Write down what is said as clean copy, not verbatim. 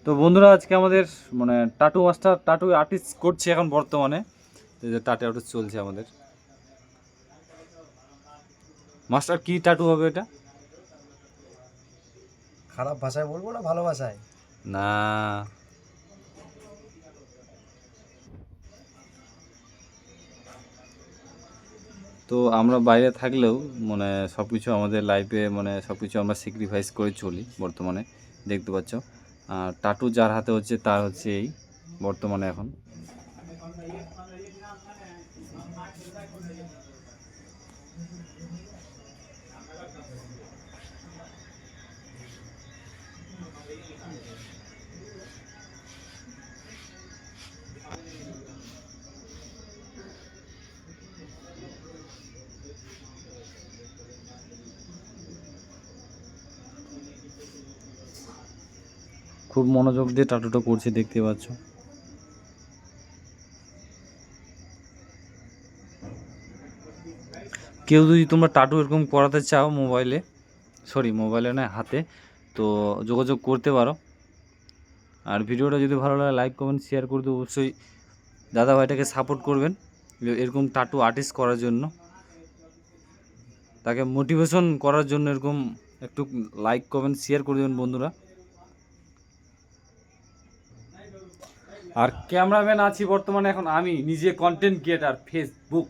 তো বন্ধুরা আজকে আমাদের মানে টাটু মাস্টার টাটু আর্টিস্ট করছে এখন বর্তমানে। এই যে টাটু আর্টিস্ট চলছে আমাদের। মাস্টার কি টাটু হবে এটা? খারাপ ভাষায় বলবো না ভালো ভাষায়? না, তো আমরা বাইরে থাকলেও মানে সব কিছু আমাদের লাইফে মানে সব কিছু আমরা স্যাক্রিফাইস করে চলি বর্তমানে, দেখতে পাচ্ছ। আর টাটু যার হাতে হচ্ছে তার হচ্ছে এই বর্তমানে এখন। খুব মনোযোগ দিয়ে টাটুটা করছে, দেখতে পাচ্ছ। কেউ যদি তোমরা টাটু এরকম করাতে চাও মোবাইলে নয় হাতে, তো যোগাযোগ করতে পারো। আর ভিডিওটা যদি ভালো লাগে লাইক কমেন্ট শেয়ার করে দিও। অবশ্যই দাদা ভাইটাকে সাপোর্ট করবেন এরকম টাটু আর্টিস্ট করার জন্য, তাকে মোটিভেশন করার জন্য এরকম একটু লাইক কমেন্ট শেয়ার করে দেবেন বন্ধুরা। আর ক্যামেরাম্যান আছি বর্তমানে এখন আমি নিজে, কন্টেন্ট ক্রিয়েটার ফেসবুক।